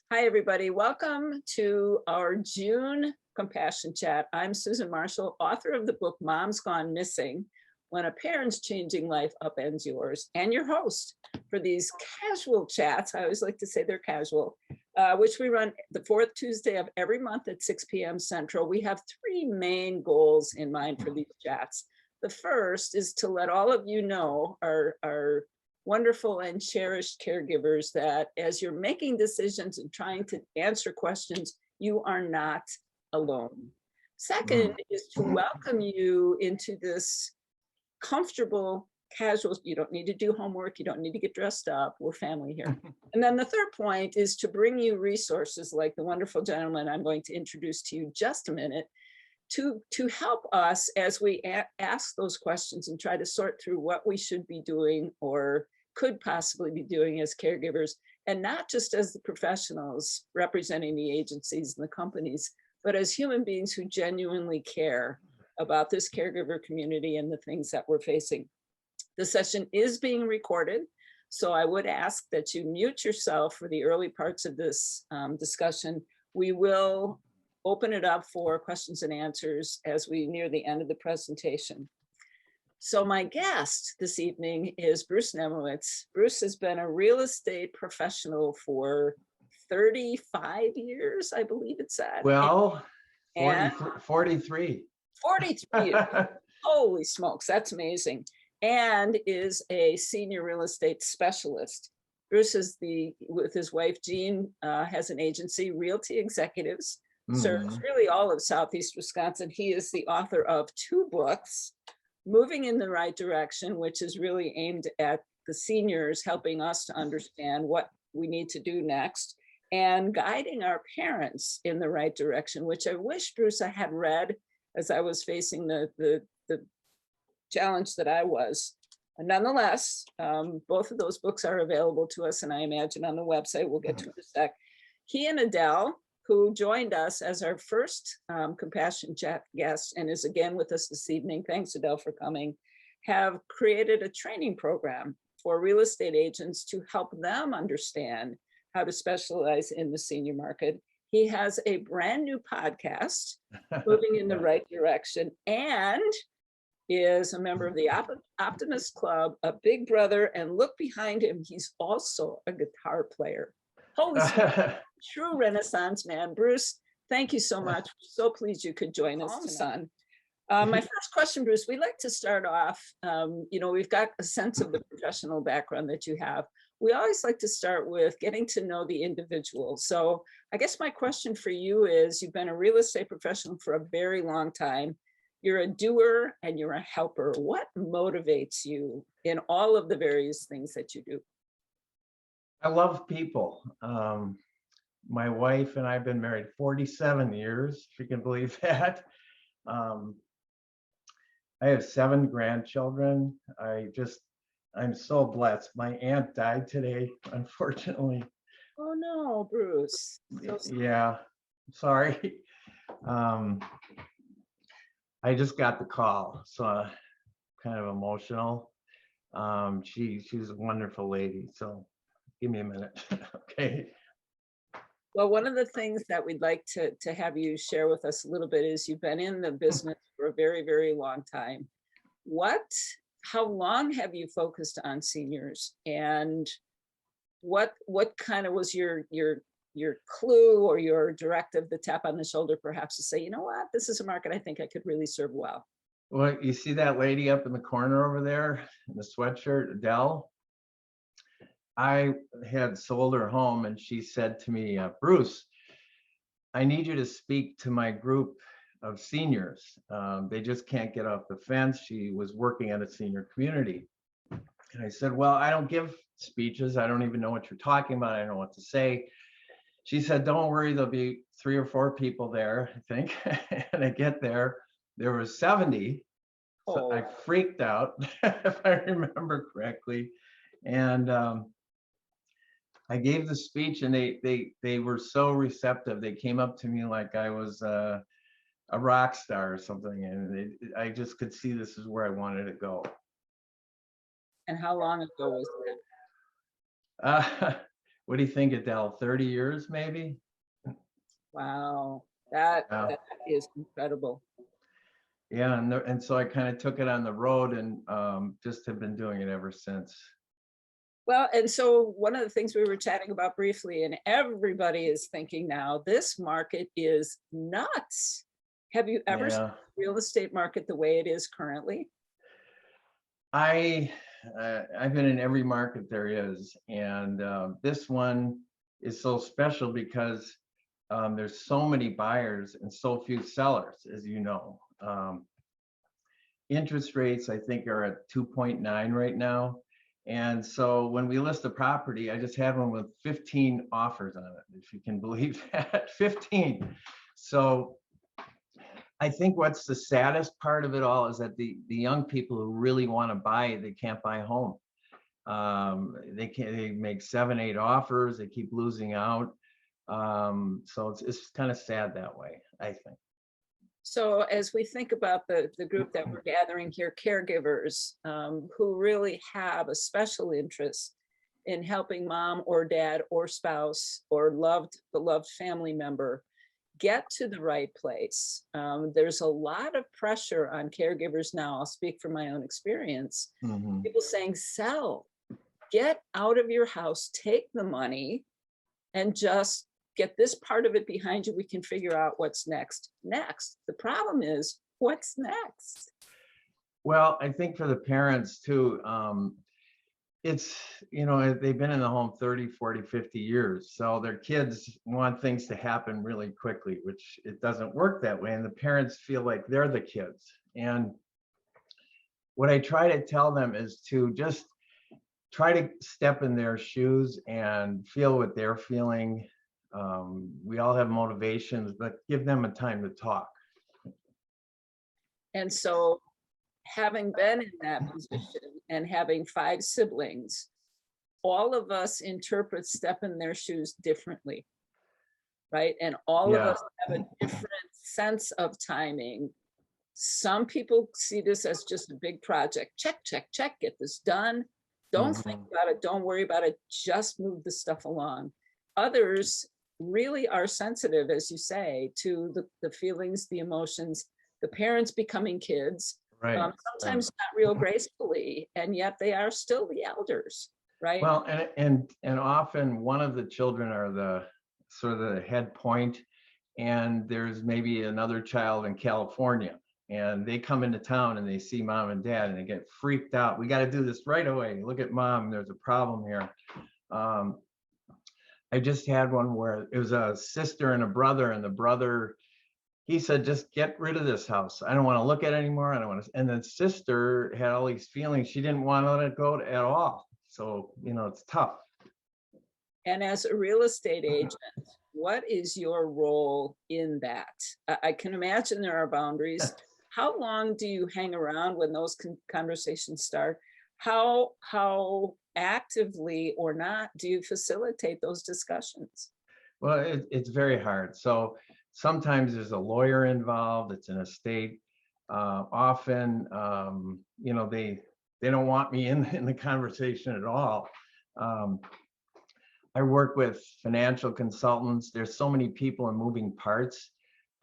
Hi, everybody. Welcome to our June Compassion Chat. I'm Susan Marshall, author of the book Mom's Gone Missing, When a Parent's Changing Life Upends Yours, and your host for these casual chats. I always like to say they're casual, which we run the fourth Tuesday of every month at 6 p.m. Central. We have three main goals in mind for these chats. The first is to let all of you know, our wonderful and cherished caregivers, that as you're making decisions and trying to answer questions, you are not alone. Second is to welcome you into this comfortable, casual, you don't need to do homework, you don't need to get dressed up, we're family here. And then the third point is to bring you resources like the wonderful gentleman I'm going to introduce to you just a minute, to help us as we ask those questions and try to sort through what we should be doing or could possibly be doing as caregivers, and not just as the professionals representing the agencies and the companies, but as human beings who genuinely care about this caregiver community and the things that we're facing. The session is being recorded, so I would ask that you mute yourself for the early parts of this discussion. We will open it up for questions and answers as we near the end of the presentation. So my guest this evening is Bruce Nemovitz. Bruce has been a real estate professional for 35 years, I believe it said. Well, and 43. 43 years. Holy smokes, that's amazing. And is a senior real estate specialist. Bruce is with his wife, Jean, has an agency, Realty Executives, serves really all of Southeast Wisconsin. He is the author of 2 books, Moving in the Right Direction, which is really aimed at the seniors, helping us to understand what we need to do next, and Guiding Our Parents in the Right Direction, which I wish, Bruce, I had read as I was facing the challenge that I was. Nonetheless, both of those books are available to us, and I imagine on the website. We'll get to it in a sec. He and Adele, who joined us as our first Compassion Chat guest and is again with us this evening, thanks Adele for coming, have created a training program for real estate agents to help them understand how to specialize in the senior market. He has a brand new podcast, Moving in the Right Direction, and is a member of the Optimist Club, a big brother, and look behind him, he's also a guitar player. Holy true Renaissance man. Bruce, thank you so much. We're so pleased you could join us tonight. Son. My first question, Bruce, we like to start off, we've got a sense of the professional background that you have. We always like to start with getting to know the individual. So I guess my question for you is, you've been a real estate professional for a very long time. You're a doer and you're a helper. What motivates you in all of the various things that you do? I love people. My wife and I have been married 47 years, if you can believe that. I have 7 grandchildren. I'm so blessed. My aunt died today, unfortunately. Oh no, Bruce. Yeah, sorry. I just got the call, so kind of emotional. She's a wonderful lady, so give me a minute. Okay. Well, one of the things that we'd like to have you share with us a little bit is you've been in the business for a very, very long time. How long have you focused on seniors, and what kind of was your clue or your directive, the tap on the shoulder, perhaps, to say, you know what, this is a market I think I could really serve well? Well, you see that lady up in the corner over there in the sweatshirt, Adele? I had sold her home and she said to me, Bruce, I need you to speak to my group of seniors. They just can't get off the fence. She was working at a senior community. And I said, well, I don't give speeches. I don't even know what you're talking about. I don't know what to say. She said, don't worry, there'll be 3 or 4 people there, I think. And I get there, there were 70. So I freaked out, if I remember correctly. And I gave the speech, and they were so receptive. They came up to me like I was a rock star or something, and I just could see this is where I wanted to go. And how long ago was that? What do you think, Adele? 30 years, maybe? Wow, that Yeah. that is incredible. Yeah, and so I kind of took it on the road and just have been doing it ever since. Well, and so one of the things we were chatting about briefly, and everybody is thinking now, this market is nuts. Have you ever seen Yeah, the real estate market the way it is currently? I I've been in every market there is, and this one is so special because there's so many buyers and so few sellers, as you know. Interest rates, I think, are at 2.9 right now. And so when we list a property, I just had one with 15 offers on it, if you can believe that. 15. So I think what's the saddest part of it all is that the young people who really want to buy, they can't buy a home. They make 7, 8 offers, they keep losing out. So it's kind of sad that way, I think. So as we think about the group that we're gathering here, caregivers who really have a special interest in helping mom or dad or spouse or beloved family member get to the right place. There's a lot of pressure on caregivers now. I'll speak from my own experience. Mhm. People saying, sell, get out of your house, take the money, and just get this part of it behind you. We can figure out what's next. The problem is, what's next? Well, I think for the parents too, it's, they've been in the home 30, 40, 50 years. So their kids want things to happen really quickly, which it doesn't work that way. And the parents feel like they're the kids. And what I try to tell them is to just try to step in their shoes and feel what they're feeling. We all have motivations, but give them a time to talk. And so, having been in that position and having 5 siblings, all of us interpret step in their shoes differently, right? And all of Yeah. us have a different sense of timing. Some people see this as just a big project. Check, check, check, get this done. Don't think about it. Don't worry about it. Just move the stuff along. Others really are sensitive, as you say, to the feelings, the emotions, the parents becoming kids, Right. sometimes not real gracefully, and yet they are still the elders, right? Well, and often one of the children are the sort of the head point, and there's maybe another child in California, and they come into town and they see mom and dad and they get freaked out. We got to do this right away. Look at mom, there's a problem here. I just had one where it was a sister and a brother, and the brother, he said, just get rid of this house. I don't want to look at it anymore. I don't want to. And the sister had all these feelings. She didn't want to let it go at all. So, it's tough. And as a real estate agent, what is your role in that? I can imagine there are boundaries. How long do you hang around when those conversations start? How actively or not do you facilitate those discussions? Well, it's very hard. So sometimes there's a lawyer involved. It's an estate. Often, they don't want me in the conversation at all. I work with financial consultants. There's so many people and moving parts,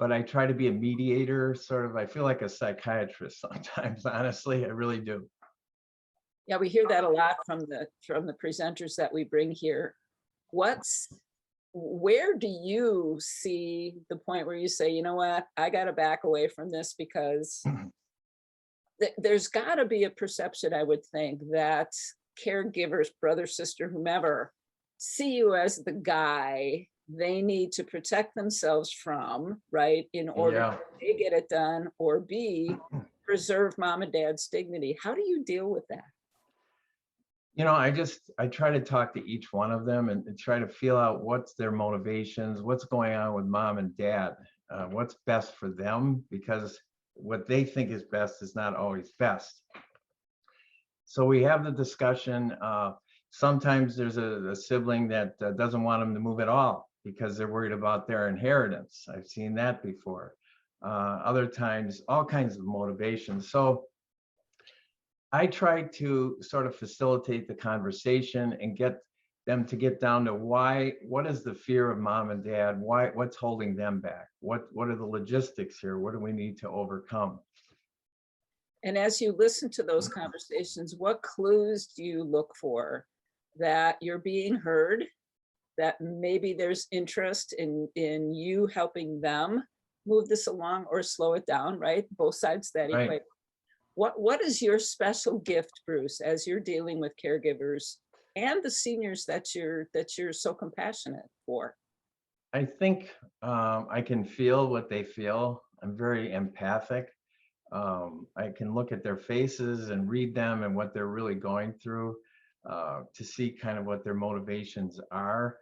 but I try to be a mediator, sort of. I feel like a psychiatrist sometimes, honestly, I really do. Yeah, we hear that a lot from the presenters that we bring here. Where do you see the point where you say, you know what, I got to back away from this, because there's got to be a perception, I would think, that caregivers, brother, sister, whomever, see you as the guy they need to protect themselves from, right, in order Yeah. to A, get it done, or B, preserve mom and dad's dignity. How do you deal with that? I try to talk to each one of them and try to feel out what's their motivations, what's going on with mom and dad, what's best for them, because what they think is best is not always best. So we have the discussion. Sometimes there's a sibling that doesn't want them to move at all because they're worried about their inheritance. I've seen that before. Other times, all kinds of motivations. So I try to sort of facilitate the conversation and get them to get down to what is the fear of mom and dad? What's holding them back? What are the logistics here? What do we need to overcome? And as you listen to those conversations, what clues do you look for that you're being heard, that maybe there's interest in you helping them move this along or slow it down, right? Both sides of that Right. equation. What is your special gift, Bruce, as you're dealing with caregivers and the seniors that you're so compassionate for? I think I can feel what they feel. I'm very empathic. I can look at their faces and read them and what they're really going through, to see kind of what their motivations are.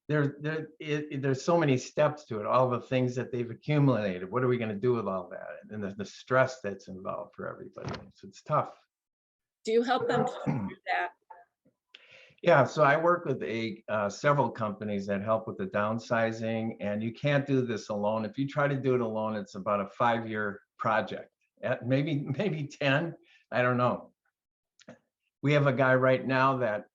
There's so many steps to it, all the things that they've accumulated. What are we going to do with all that? And the stress that's involved for everybody. So it's tough. Do you help them through that? Yeah, so I work with several companies that help with the downsizing, and you can't do this alone. If you try to do it alone, it's about a 5-year project, maybe 10. I don't know. We have a guy right now that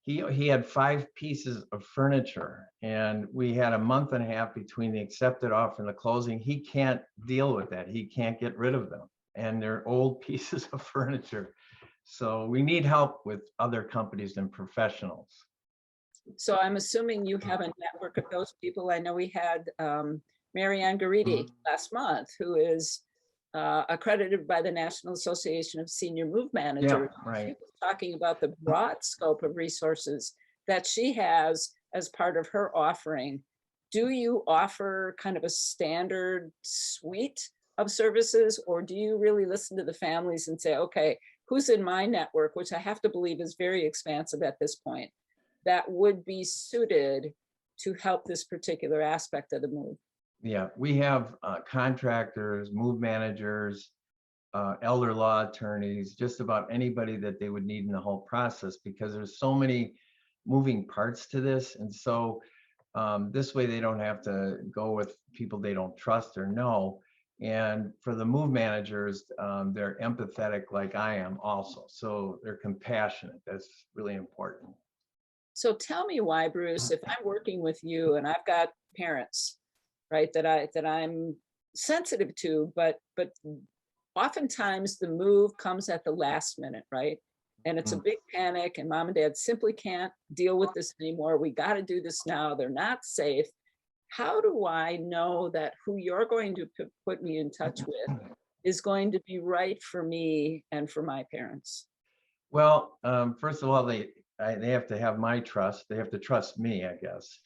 he had 5 pieces of furniture, and we had a month and a half between the accepted offer and the closing. He can't deal with that. He can't get rid of them, and they're old pieces of furniture. So we need help with other companies and professionals. So I'm assuming you have a network of those people. I know we had Marianne Garidi last month, who is accredited by the National Association of Senior Move Managers. Yeah, right. She was talking about the broad scope of resources that she has as part of her offering. Do you offer kind of a standard suite of services, or do you really listen to the families and say, okay, who's in my network, which I have to believe is very expansive at this point, that would be suited to help this particular aspect of the move? Yeah, we have contractors, move managers, elder law attorneys, just about anybody that they would need in the whole process, because there's so many moving parts to this. And so this way they don't have to go with people they don't trust or know. And for the move managers, they're empathetic like I am also. So they're compassionate. That's really important. So tell me why, Bruce, if I'm working with you and I've got parents, right, that I'm sensitive to, but oftentimes the move comes at the last minute, right? And it's a big panic, and mom and dad simply can't deal with this anymore. We got to do this now. They're not safe. How do I know that who you're going to put me in touch with is going to be right for me and for my parents? Well, first of all, they have to have my trust. They have to trust me, I guess,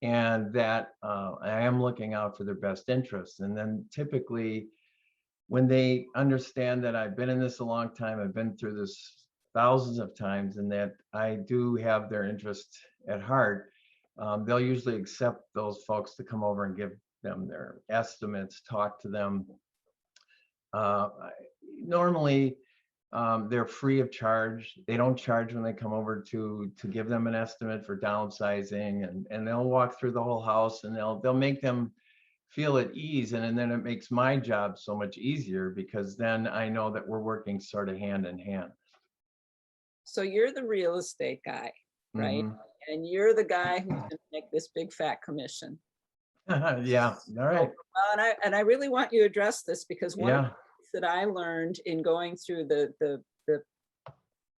and that I am looking out for their best interests. And then typically, when they understand that I've been in this a long time, I've been through this thousands of times, and that I do have their interest at heart, they'll usually accept those folks to come over and give them their estimates, talk to them. Normally, they're free of charge. They don't charge when they come over to give them an estimate for downsizing, and they'll walk through the whole house, and they'll make them feel at ease. And then it makes my job so much easier, because then I know that we're working sort of hand in hand. So you're the real estate guy, right? And you're the guy who's going to make this big fat commission. Yeah, all right. Well, and I really want you to address this, because one of Yeah. the things that I learned in going through the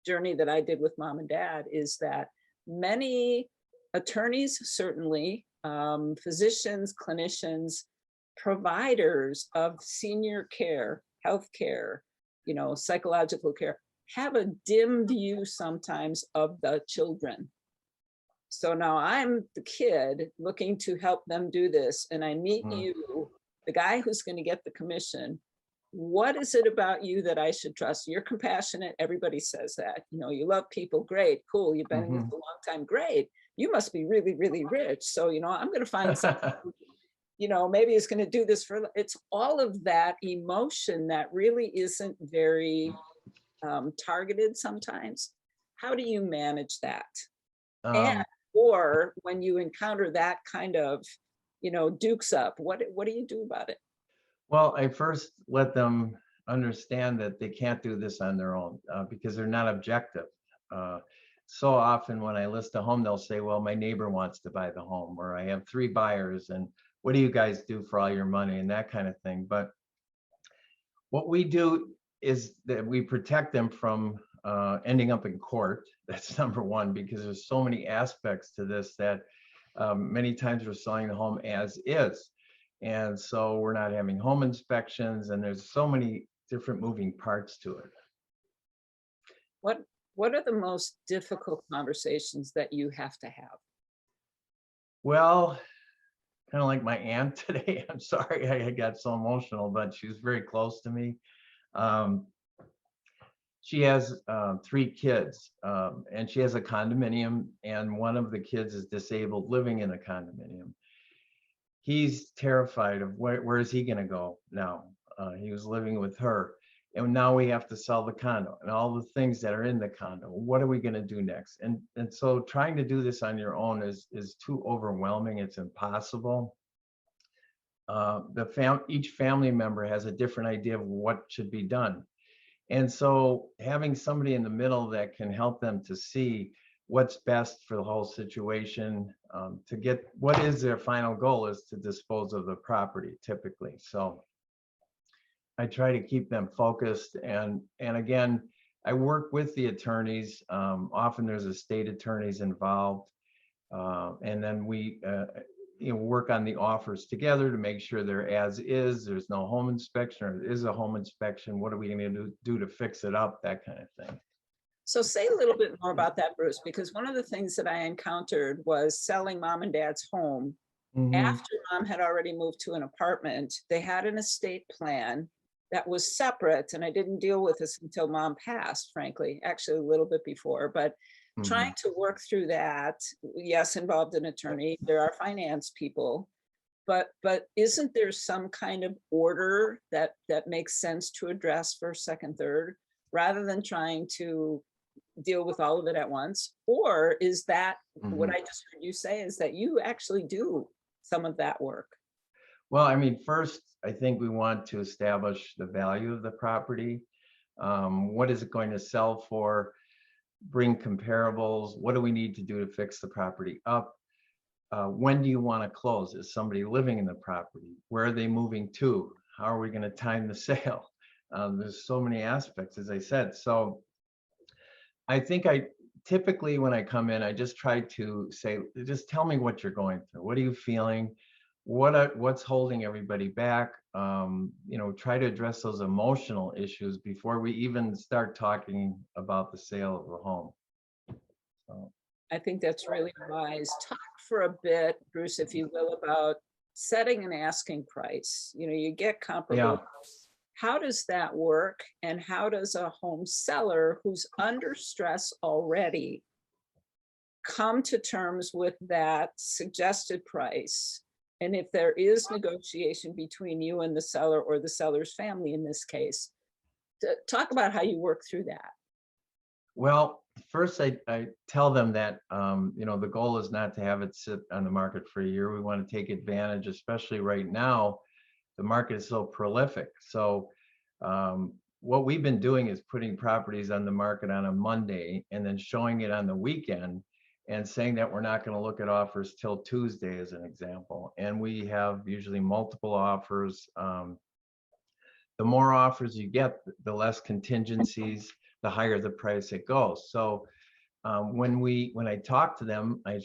journey that I did with mom and dad is that many attorneys, certainly, physicians, clinicians, providers of senior care, healthcare, psychological care, have a dim view sometimes of the children. So now I'm the kid looking to help them do this, and I meet you, the guy who's going to get the commission. What is it about you that I should trust? You're compassionate. Everybody says that. You love people. Great. Cool. You've been in this a long time. Great. You must be really, really rich. So, I'm going to find something, maybe it's going to do this for, it's all of that emotion that really isn't very targeted sometimes. How do you manage that? Or when you encounter that kind of, dukes up, what do you do about it? Well, I first let them understand that they can't do this on their own, because they're not objective. So often when I list a home, they'll say, well, my neighbor wants to buy the home, or I have 3 buyers, and what do you guys do for all your money, and that kind of thing. But what we do is that we protect them from ending up in court. That's number one, because there's so many aspects to this that many times we're selling the home as is. And so we're not having home inspections, and there's so many different moving parts to it. What are the most difficult conversations that you have to have? Well, kind of like my aunt today. I'm sorry I got so emotional, but she was very close to me. Um, she has 3 kids, and she has a condominium, and one of the kids is disabled living in a condominium. He's terrified of where is he going to go now. He was living with her, and now we have to sell the condo and all the things that are in the condo. What are we going to do next? And so trying to do this on your own is too overwhelming. It's impossible. Each family member has a different idea of what should be done. And so having somebody in the middle that can help them to see what's best for the whole situation, to get what is their final goal is to dispose of the property typically. So I try to keep them focused, and again, I work with the attorneys. Often there's estate attorneys involved, and then we work on the offers together to make sure they're as is. There's no home inspection, or there is a home inspection. What are we going to do to fix it up? That kind of thing. So say a little bit more about that, Bruce, because one of the things that I encountered was selling mom and dad's home. After mom had already moved to an apartment, they had an estate plan that was separate, and I didn't deal with this until mom passed, frankly, actually a little bit before, but trying to work through that, yes, involved an attorney, there are finance people, but isn't there some kind of order that makes sense to address first, second, third, rather than trying to deal with all of it at once? Or is that what I just heard you say, is that you actually do some of that work? Well, I mean, first, I think we want to establish the value of the property. What is it going to sell for? Bring comparables. What do we need to do to fix the property up? When do you want to close? Is somebody living in the property? Where are they moving to? How are we going to time the sale? There's so many aspects, as I said. So I think typically when I come in, I just try to say, just tell me what you're going through. What are you feeling? What's holding everybody back? Try to address those emotional issues before we even start talking about the sale of the home. So I think that's really wise. Talk for a bit, Bruce, if you will, about setting an asking price. You get comparable. How does that work? And how does a home seller who's under stress already come to terms with that suggested price? And if there is negotiation between you and the seller, or the seller's family in this case, talk about how you work through that. Well, first I tell them that the goal is not to have it sit on the market for a year. We want to take advantage, especially right now. The market is so prolific. So what we've been doing is putting properties on the market on a Monday and then showing it on the weekend and saying that we're not going to look at offers till Tuesday, as an example. And we have usually multiple offers. The more offers you get, the less contingencies, the higher the price it goes. So when I talk to them, I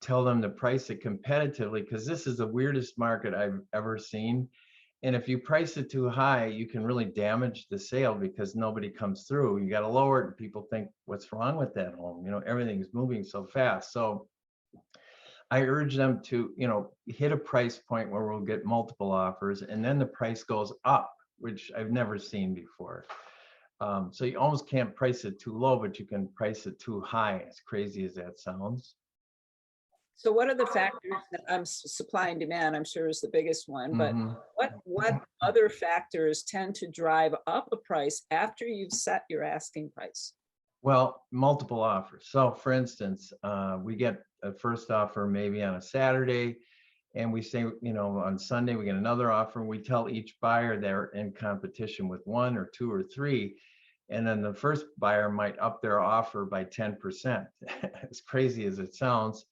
tell them to price it competitively, because this is the weirdest market I've ever seen. And if you price it too high, you can really damage the sale, because nobody comes through. You got to lower it, and people think, what's wrong with that home? Everything's moving so fast. So I urge them to, hit a price point where we'll get multiple offers, and then the price goes up, which I've never seen before. So you almost can't price it too low, but you can price it too high, as crazy as that sounds. So what are the factors that supply and demand, I'm sure, is the biggest one, but what other factors tend to drive up a price after you've set your asking price? Well, multiple offers. So for instance, we get a first offer maybe on a Saturday, and we say, on Sunday we get another offer, and we tell each buyer they're in competition with 1 or 2 or 3. And then the first buyer might up their offer by 10%. As crazy as it sounds,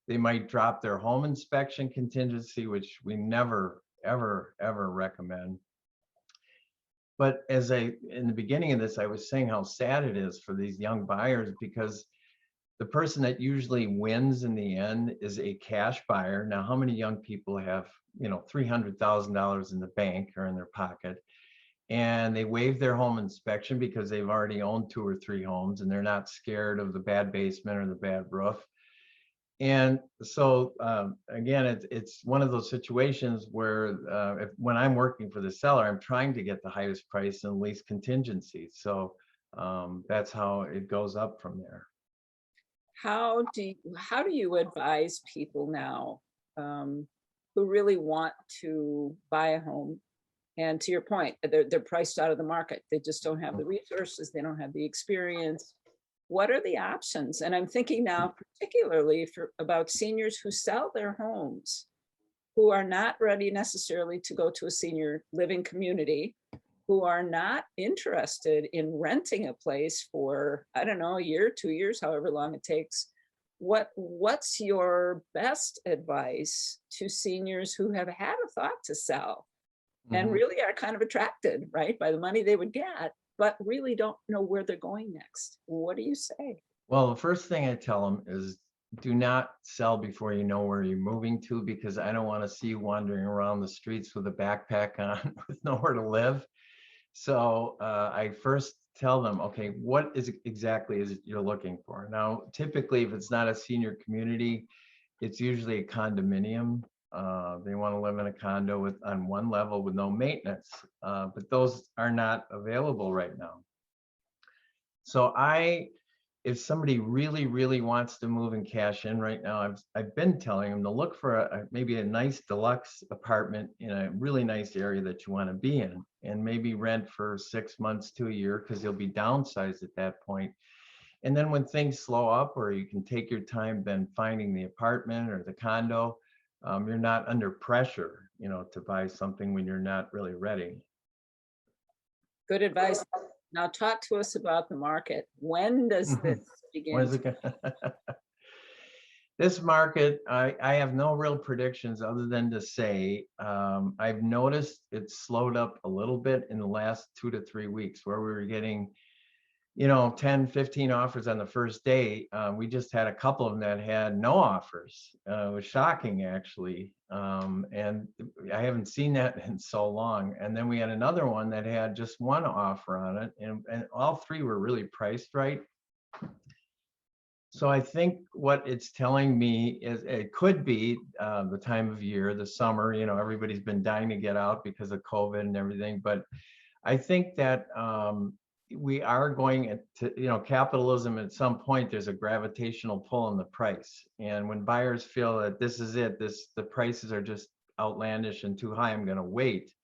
they might drop their home inspection contingency, which we never, ever, ever recommend. But in the beginning of this, I was saying how sad it is for these young buyers, because the person that usually wins in the end is a cash buyer. Now, how many young people have, $300,000 in the bank or in their pocket, and they waive their home inspection because they've already owned 2 or 3 homes and they're not scared of the bad basement or the bad roof? And so again, it's one of those situations where when I'm working for the seller, I'm trying to get the highest price and least contingency. So that's how it goes up from there. How do you advise people now who really want to buy a home? And to your point, they're priced out of the market. They just don't have the resources. They don't have the experience. What are the options? And I'm thinking now particularly about seniors who sell their homes, who are not ready necessarily to go to a senior living community, who are not interested in renting a place for, I don't know, a year, 2 years, however long it takes. What's your best advice to seniors who have had a thought to sell and really are kind of attracted, right, by the money they would get, but really don't know where they're going next? What do you say? Well, the first thing I tell them is, do not sell before you know where you're moving to, because I don't want to see you wandering around the streets with a backpack on with nowhere to live. So I first tell them, okay, what exactly is it you're looking for? Now, typically, if it's not a senior community, it's usually a condominium. They want to live in a condo on one level with no maintenance, but those are not available right now. So if somebody really, really wants to move and cash in right now, I've been telling them to look for maybe a nice deluxe apartment in a really nice area that you want to be in, and maybe rent for 6 months to a year, because you'll be downsized at that point. And then when things slow up, or you can take your time then finding the apartment or the condo, you're not under pressure, to buy something when you're not really ready. Good advice. Now talk to us about the market. When does this begin? When's it This market, I have no real predictions other than to say I've noticed it's slowed up a little bit in the last 2 to 3 weeks, where we were getting 10, 15 offers on the first day. We just had a couple of them that had no offers. It was shocking, actually. And I haven't seen that in so long. And then we had another one that had just 1 offer on it. And all 3 were really priced right. So I think what it's telling me is it could be the time of year, the summer. Everybody's been dying to get out because of COVID and everything. But I think that we are going to, capitalism, at some point, there's a gravitational pull on the price. And when buyers feel that this is it, the prices are just outlandish and too high, I'm going to wait.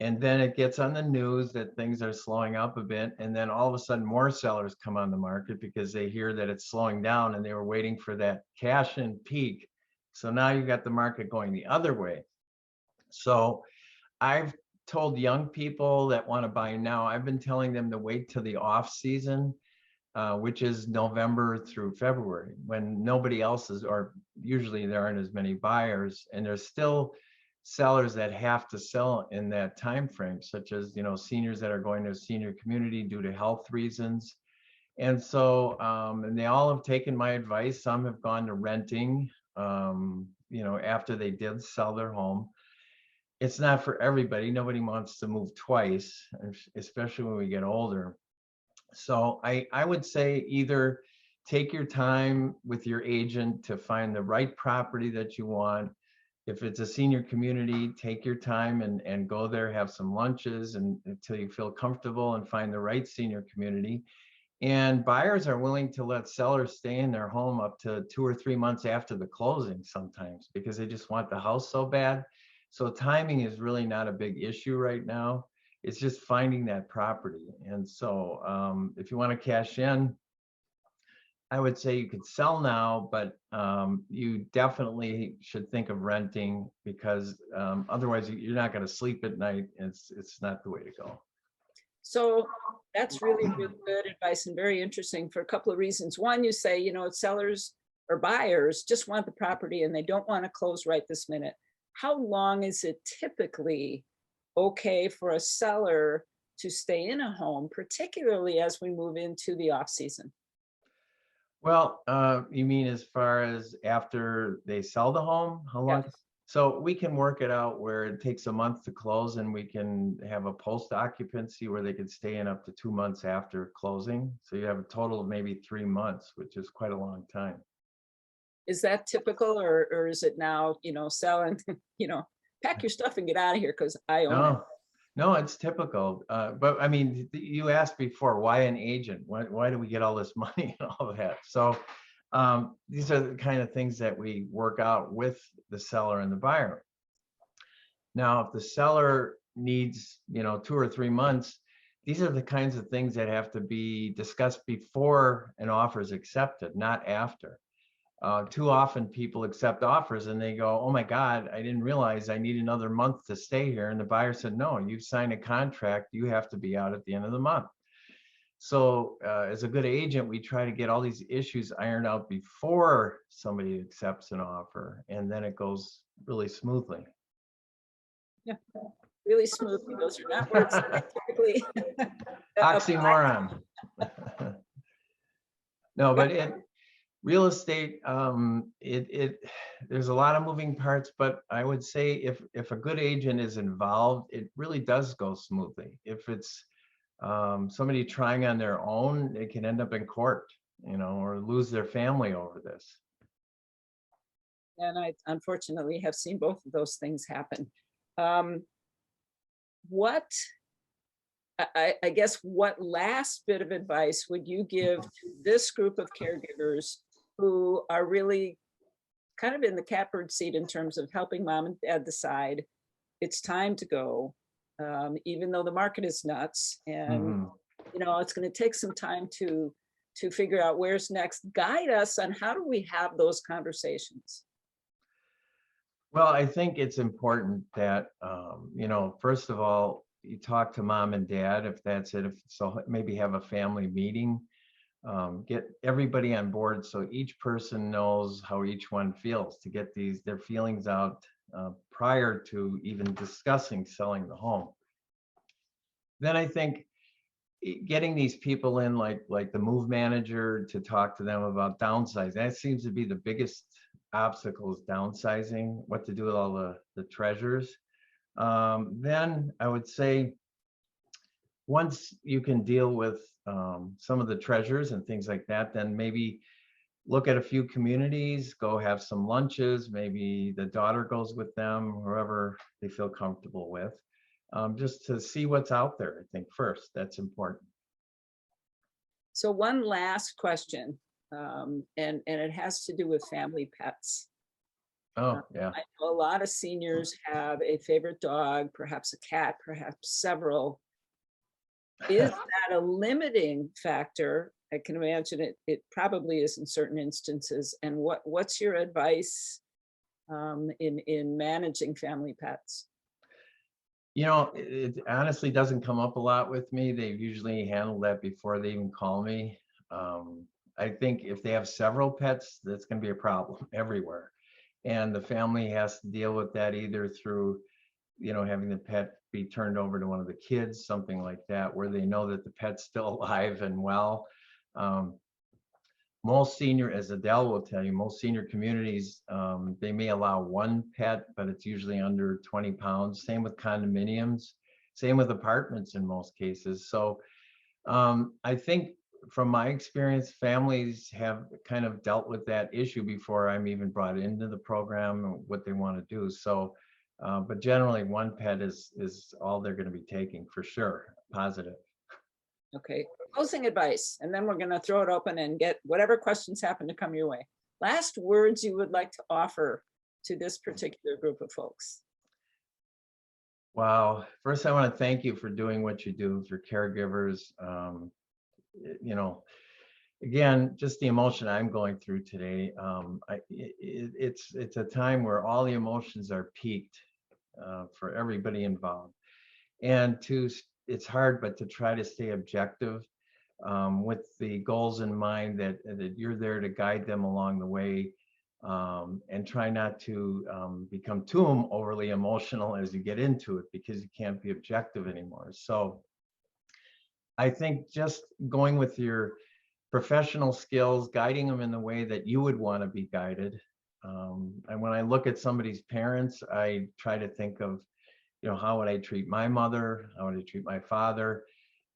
And then it gets on the news that things are slowing up a bit. And then all of a sudden more sellers come on the market because they hear that it's slowing down, and they were waiting for that cash in peak. So now you've got the market going the other way. So I've told young people that want to buy now, I've been telling them to wait till the off season, which is November through February, when nobody else is, or usually there aren't as many buyers, and there's still sellers that have to sell in that time frame, such as seniors that are going to a senior community due to health reasons. And so and they all have taken my advice. Some have gone to renting after they did sell their home. It's not for everybody. Nobody wants to move twice, especially when we get older. So I would say either take your time with your agent to find the right property that you want. If it's a senior community, take your time and go there, have some lunches until you feel comfortable, and find the right senior community. And buyers are willing to let sellers stay in their home up to 2 or 3 months after the closing sometimes, because they just want the house so bad. So timing is really not a big issue right now. It's just finding that property. And so if you want to cash in, I would say you could sell now, but you definitely should think of renting, because otherwise you're not going to sleep at night. It's not the way to go. So that's really, really good advice and very interesting for a couple of reasons. One, you say, sellers or buyers just want the property and they don't want to close right this minute. How long is it typically okay for a seller to stay in a home, particularly as we move into the off season? Well, you mean as far as after they sell the home, how long? Yes. So we can work it out where it takes a month to close, and we can have a post occupancy where they can stay in up to 2 months after closing. So you have a total of maybe 3 months, which is quite a long time. Is that typical or is it now, sell and, pack your stuff and get out of here because I own it? No, no, it's typical. But I mean, you asked before, why an agent? Why do we get all this money and all of that? So these are the kind of things that we work out with the seller and the buyer. Now, if the seller needs, 2 or 3 months, these are the kinds of things that have to be discussed before an offer is accepted, not after. Too often people accept offers and they go, oh my God, I didn't realize I need another month to stay here. And the buyer said, no, you've signed a contract. You have to be out at the end of the month. So as a good agent, we try to get all these issues ironed out before somebody accepts an offer, and then it goes really smoothly. Yeah, really smoothly. Those are not words that I typically apply. Oxymoron. No, but real estate, there's a lot of moving parts, but I would say if a good agent is involved, it really does go smoothly. If it's somebody trying on their own, they can end up in court, or lose their family over this. And I unfortunately have seen both of those things happen. What, I guess, what last bit of advice would you give to this group of caregivers who are really kind of in the catbird seat in terms of helping mom and dad decide it's time to go, even though the market is nuts and it's going to take some time to figure out where's next? Guide us on how do we have those conversations. Well, I think it's important that, first of all, you talk to mom and dad, if that's it. If so, maybe have a family meeting, get everybody on board so each person knows how each one feels, to get their feelings out prior to even discussing selling the home. Then I think getting these people in, like the move manager, to talk to them about downsizing. That seems to be the biggest obstacle, is downsizing, what to do with all the treasures. Then I would say, once you can deal with some of the treasures and things like that, then maybe look at a few communities, go have some lunches, maybe the daughter goes with them, whoever they feel comfortable with, just to see what's out there. I think first, that's important. So one last question, and it has to do with family pets. Oh, yeah. I know a lot of seniors have a favorite dog, perhaps a cat, perhaps several. Is that a limiting factor? I can imagine it probably is in certain instances. And what's your advice in managing family pets? It honestly doesn't come up a lot with me. They've usually handled that before they even call me. I think if they have several pets, that's going to be a problem everywhere. And the family has to deal with that either through, having the pet be turned over to one of the kids, something like that, where they know that the pet's still alive and well. Most senior, as Adele will tell you, most senior communities, they may allow one pet, but it's usually under 20 pounds. Same with condominiums, same with apartments in most cases. So I think from my experience, families have kind of dealt with that issue before I'm even brought into the program and what they want to do. So, but generally one pet is all they're going to be taking, for sure. Positive. Okay, closing advice, and then we're going to throw it open and get whatever questions happen to come your way. Last words you would like to offer to this particular group of folks. Wow. First, I want to thank you for doing what you do for caregivers. Again, just the emotion I'm going through today. It's a time where all the emotions are peaked for everybody involved. And to it's hard, but to try to stay objective with the goals in mind that you're there to guide them along the way, and try not to become too overly emotional as you get into it, because you can't be objective anymore. So I think just going with your professional skills, guiding them in the way that you would want to be guided. And when I look at somebody's parents, I try to think of, how would I treat my mother? How would I treat my father?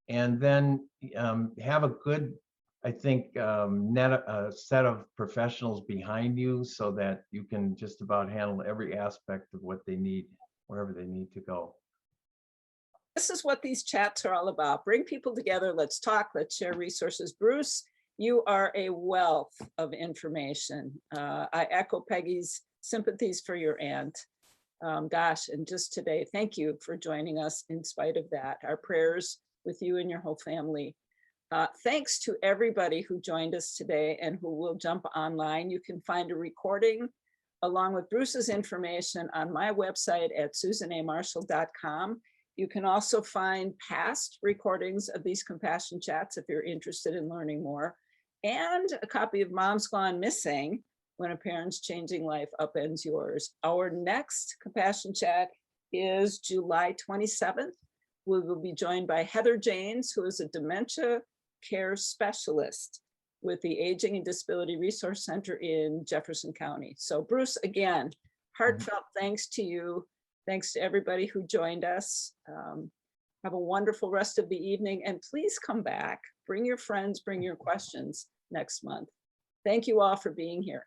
And then have a good, I think, set of professionals behind you, so that you can just about handle every aspect of what they need, wherever they need to go. This is what these chats are all about. Bring people together. Let's talk. Let's share resources. Bruce, you are a wealth of information. I echo Peggy's sympathies for your aunt. Gosh, and just today, thank you for joining us in spite of that. Our prayers with you and your whole family. Thanks to everybody who joined us today and who will jump online. You can find a recording along with Bruce's information on my website at susanamarshall.com. You can also find past recordings of these compassion chats if you're interested in learning more, and a copy of Mom's Gone Missing: When a Parent's Changing Life Upends Yours. Our next compassion chat is July 27th. We will be joined by Heather Janes, who is a dementia care specialist with the Aging and Disability Resource Center in Jefferson County. So Bruce, again, heartfelt thanks to you. Thanks to everybody who joined us. Have a wonderful rest of the evening, and please come back. Bring your friends, bring your questions next month. Thank you all for being here.